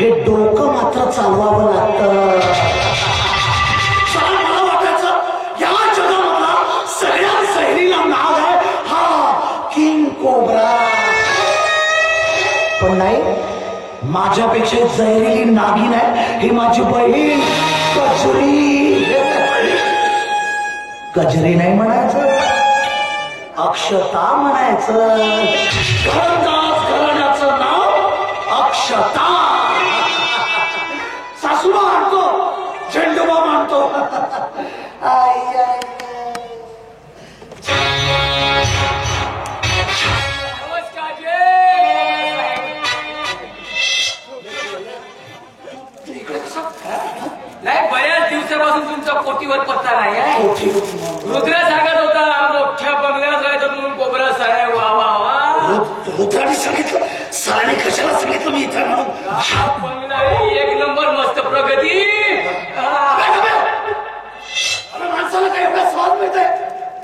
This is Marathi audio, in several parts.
हे डोकं मात्र चालवावं लागतं. मला वाटायचं या जगामधला सगळ्यात सैनीला नाव आहे हा किंग कोब्रा. पण नाही, माझ्यापेक्षा जहरीली नागिन आहे ही माझी बहीण कजरी. कजरी नाही म्हणायचं, अक्षता म्हणायचं. घरंदाज घराण्याचं नाव अक्षता. सासूबा आणतो, झेंडूबा मानतो. आई आई नाही, बऱ्याच दिवसापासून तुमचा पोटीवर पत्ता नाही आहे. रुद्रा सांगत होता मोठ्या बंगल्यात राहायचं म्हणून कोबरा साऱ्या. वा वा वा. रुद्राने सांगितलं, सराने कशाला सांगितलं मी इथं म्हणून. बंगला एक नंबर, मस्त प्रगती. माणसाला काय एवढा स्वाद मिळतंय?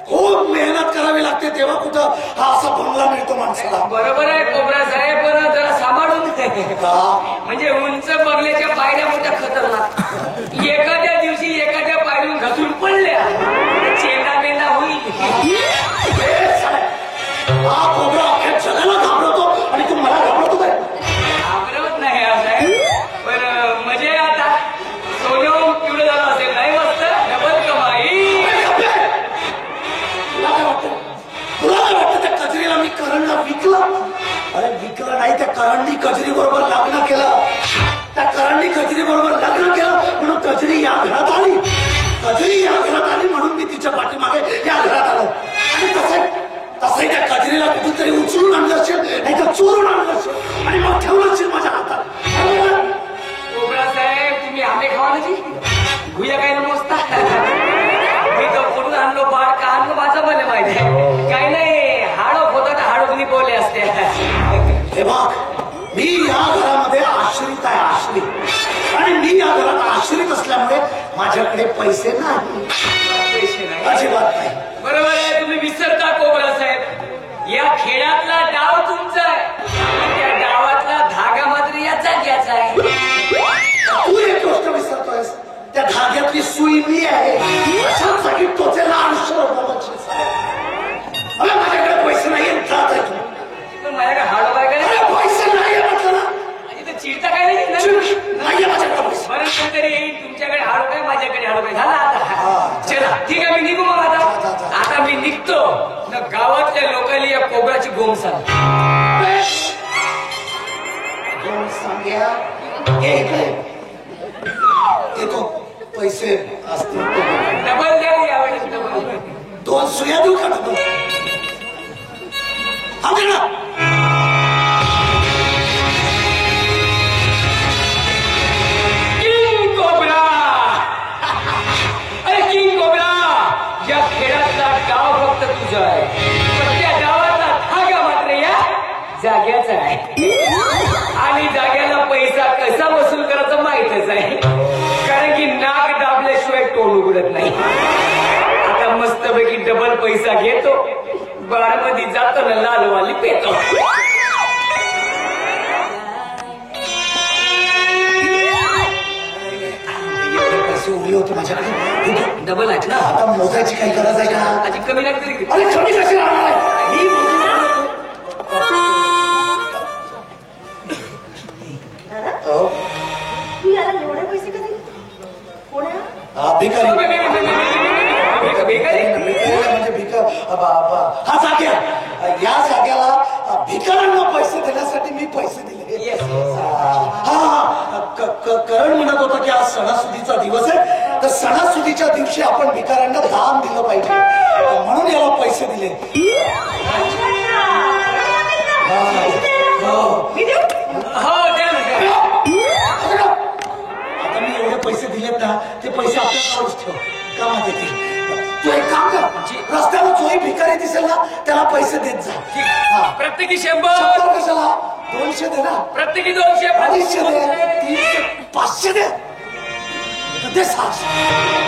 खूप मेहनत करावी लागते तेव्हा कुठं हा असा बंगला मिळतो माणसाला. बरोबर आहे कोबरा साहेब, पण जरा सांभाळून म्हणजे उंच बंगल्याच्या पायऱ्या मोठ्या खतरनाक. एखाद्या दिवशी एखाद्या पायरून घसरून पडल्या चेंडा मेंढा होईल. हा कोबरा अख्ख्या जगाला घाबरवतो आणि तू मला घाबरवतो काय? घाबरवत नाही साहेब, पण म्हणजे आता सोनं पिवळं झालं असेल नाही, मस्त डबल कमाई. तुला काय वाटतं त्या कजरीला मी करणला विकलं? अरे विकलं नाही, त्या करणनी कजरी बरोबर लग्न केलं. त्या करणनी कजरी बरोबर लग्न केलं म्हणून कजरी या घरात आली. कजरी या घरात आली म्हणून मी तिच्या पाठीमागे या घरात आलो. आणि तसंही त्या कजरीला कुठून तरी उचलून आणलं असेल, नाही तर चोरून आणलं असेल आणि मग ठेवलं असेल माझ्या हातात. कोबरा साहेब, तुम्ही आंबे खावानाची भुया काय न मोजता. मी तर कुठून आणलो बाळ का आणलो माझं मला माहिती आहे. काही नाही, हाडोक होता तर हाडोकनी बोलले असते. हे बघ, मी या घरामध्ये आश्रित आहे, आश्रित. आणि मी या घरात आश्रित असल्यामुळे माझ्याकडे पैसे नाही. पैसे नाही, अजिबात नाही. बरोबर आहे. तुम्ही विसरता कोबरा साहेब, या खेळातला डाव तुमचा आहे, त्या डावातला धागा मात्र याचा घ्यायचा आहे. तू एक गोष्ट विसरतोयस, त्या धाग्यातली सुई मी आहे. अशासाठी टोचेला आयुष्य माझ्याकडे पैसे नाही जात आहे. पण माझ्याकडे हाडो काय काय पैसे नाही म्हटलं ना. चिडता काय नाही माझ्याकडे पैसे. बरं तरी तुमच्याकडे हाडो काय माझ्याकडे हाडो काय झाला आता. चला ठीक आहे, मी निघू मग आता मी निघतो ना. गावातल्या लोकांनी या कोबराची गोम सांग. सांग्या येतो, पैसे असतील डबल द्या यावेळेस. डबल 2 सुया देऊ का? Double king cobra. अरे किंग कोबरा, या खेळातला डाव फक्त तुझा आहे, पण त्या डावातला धागा मात्र या जाग्याचा आहे. आणि जाग्याला पैसा कसा वसूल करायचा माहितच आहे, कारण की नाक दाबल्याशिवाय तोंड उघडत नाही. आता मस्तपैकी डबल पैसा घेतो, बारमध्ये जातो ना लालवाली पेतो. पैसे उरले होते माझ्याकडे. डबल आहेत ना, आता मोजायची काही गरज आहे का? आधी कमी लागते. अरे कमी कशी राहणार आहे? तू याला एवढे पैसे कधी? कोण आहे? भिकारी म्हणजे हा जाग्या. या जाग्याला भिकाऱ्यांना पैसे देण्यासाठी मी पैसे दिले. करण म्हणत होता की आज सणासुदीचा दिवस आहे, तर सणासुदीच्या दिवशी आपण भिकाऱ्यांना दान दिलं पाहिजे म्हणून याला पैसे दिले. आता मी एवढे पैसे दिलेत ना, ते पैसे आपल्यालाच ठेव, कामात येतील. तू एक काम कर, रस्त्याला जोही भिकारी दिसेल ना त्याला पैसे देत जा. प्रत्येकी 100. कशाला? 200 दे ना. प्रत्येकी 200. 250 दे, 300, 500 दे. 600.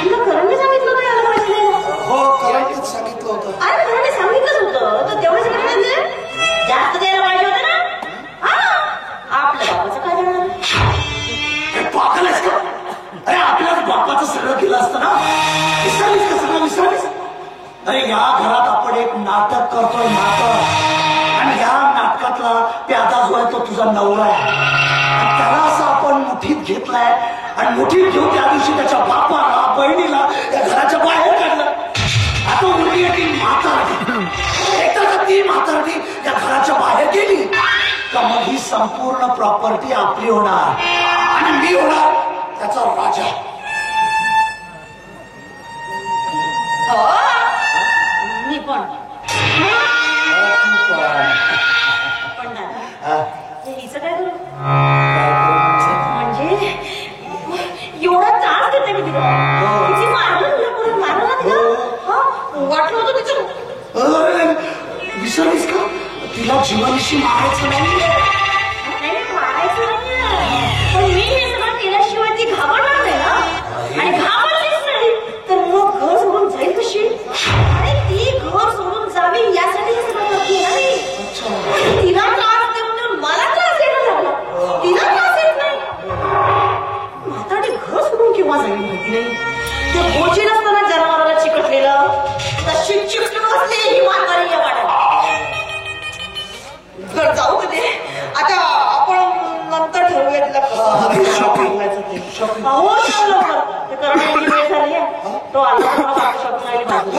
तुला करणने सांगितलं का याला पैसे द्यायला? हो, करणनेच सांगितलं होतं. अरे करणने सांगितलंच होतं, तर तेवढेच पैसे दे. जास्त द्यायला पाहिजे होते ना. आपल्या बाबाचं काय करणार? अरे या घरात आपण एक नाटक करतोय, नाटक. आणि या नाटकातला प्यादा जो आहे तो तुझा नवरा आहे. आणि त्याला असं आपण मुठीत घेतलाय आणि मुठीत घेऊन त्या दिवशी त्याच्या बापाला बहिणीला त्या घराच्या बाहेर काढलं. आता उरली ती म्हातारडी. एकदा का ती म्हातारडी त्या घराच्या बाहेर गेली का मग ही संपूर्ण प्रॉपर्टी आपली होणार आणि मी होणार त्याचा राजा. मी पण हिचं काय करू म्हणजे एवढा त्रास देते मी तिला. तिची मारलं तुला परत मारलं ना तिला. वाटलं होतं तिचं. विसरलीस का तिला जीवानिशी मारायचं नाही. मारायचं नाही पण मी हे सगळं केल्याशिवाय ती घाबरणार नाही ना. आणि घाबरलीच नाही तर मग घर सोडून जाईल कशी. आणि ती घर सोडून जावी यासाठी हे सगळं करते नाही. तिला त्रास देऊन मला त्रास येणं लागला. तिला त्रास येत नाही. म्हातारी घर सोडून केव्हा जाईल माहिती नाही. ते बोची नसताना जनावराला चिकटलेलं तशी चिकटून असलेली ही म्हातारी या वाड्यात. घर जाऊ कधी आता आपण नंतर ठरवूया तिला कसं शॉपिंग करायचं ते. हो लवकर ते करण्याची वेळ झाली आहे. तो आला शॉपिंग आली बाजू.